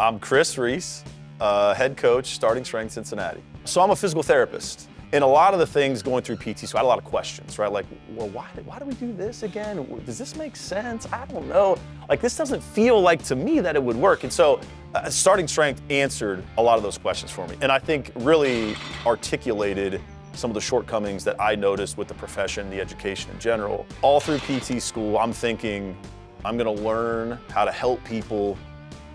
I'm Chris Reis, head coach, starting Strength Cincinnati. So I'm a physical therapist. And a lot of the things going through PT, so I had a lot of questions, right? Like, well, why do we do this again? Does this make sense? I don't know. Like, this doesn't feel like to me that it would work. And so starting Strength answered a lot of those questions for me. And I think really articulated some of the shortcomings that I noticed with the profession, the education in general. All through PT school, I'm thinking, I'm gonna learn how to help people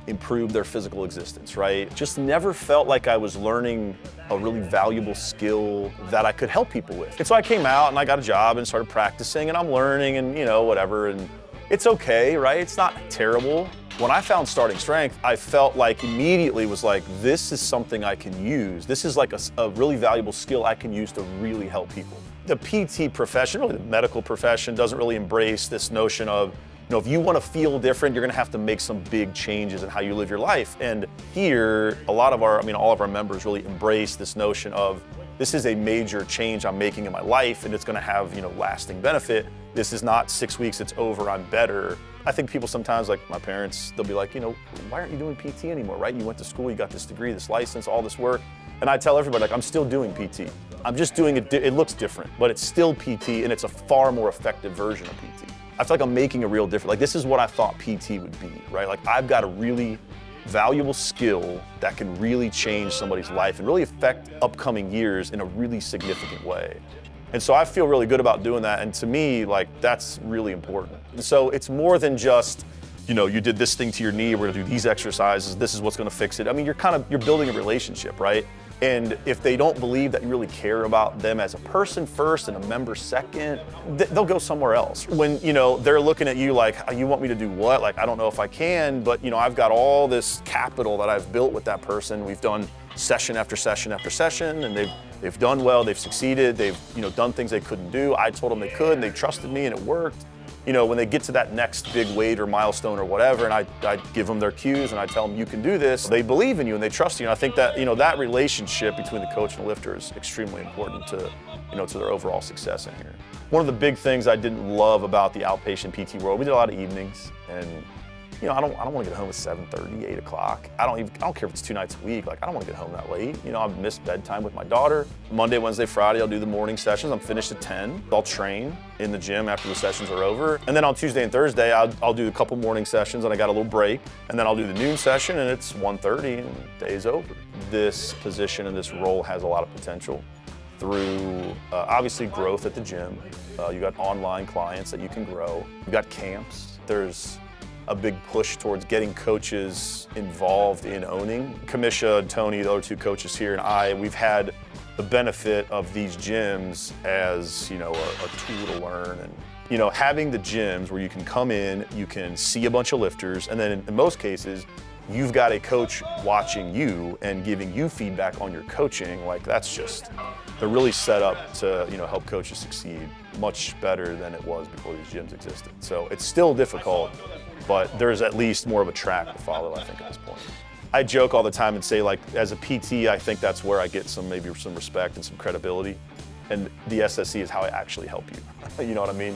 improve their physical existence, right? Just never felt like I was learning a really valuable skill that I could help people with. And so I came out and I got a job and started practicing, and I'm learning and whatever, and it's okay, right? It's not terrible. When I found starting Strength, I felt like immediately was like, this is something I can use. This is like a really valuable skill I can use to really help people. The PT profession, really the medical profession, doesn't really embrace this notion of, if you want to feel different, you're going to have to make some big changes in how you live your life. And here, all of our members really embrace this notion of, this is a major change I'm making in my life, and it's going to have, lasting benefit. This is not 6 weeks, it's over, I'm better. I think people sometimes, like my parents, they'll be like, why aren't you doing PT anymore, right? You went to school, you got this degree, this license, all this work. And I tell everybody, like, I'm still doing PT. I'm just doing it, it looks different, but it's still PT, and it's a far more effective version of PT. I feel like I'm making a real difference. Like, this is what I thought PT would be, right? Like, I've got a really valuable skill that can really change somebody's life and really affect upcoming years in a really significant way. And so I feel really good about doing that. And to me, like, that's really important. And so it's more than just, you did this thing to your knee, we're gonna do these exercises, this is what's gonna fix it. I mean, you're building a relationship, right? And if they don't believe that you really care about them as a person first and a member second, they'll go somewhere else. When, they're looking at you like, you want me to do what? Like, I don't know if I can, but, I've got all this capital that I've built with that person. We've done session after session after session, and they've done well, they've succeeded, they've, done things they couldn't do. I told them they could, and they trusted me, and it worked. When they get to that next big weight or milestone or whatever, and I give them their cues and I tell them, you can do this, they believe in you and they trust you. And I think that, that relationship between the coach and the lifter is extremely important to, to their overall success in here. One of the big things I didn't love about the outpatient PT world, we did a lot of evenings, and I don't want to get home at 7:30, 8 o'clock. I don't care if it's 2 nights a week. Like, I don't want to get home that late. I've missed bedtime with my daughter. Monday, Wednesday, Friday, I'll do the morning sessions. I'm finished at 10. I'll train in the gym after the sessions are over. And then on Tuesday and Thursday, I'll do a couple morning sessions, and I got a little break. And then I'll do the noon session, and it's 1:30, and the day's over. This position and this role has a lot of potential through, obviously, growth at the gym. You got online clients that you can grow. You got camps. There's a big push towards getting coaches involved in owning. Kamisha, Tony, the other 2 coaches here, and we've had the benefit of these gyms as, a tool to learn. And, having the gyms where you can come in, you can see a bunch of lifters, and then in most cases, you've got a coach watching you and giving you feedback on your coaching. Like, they're really set up to, help coaches succeed much better than it was before these gyms existed. So it's still difficult, but there's at least more of a track to follow, I think, at this point. I joke all the time and say, like, as a PT, I think that's where I get maybe some respect and some credibility. And the SSC is how I actually help you. You know what I mean?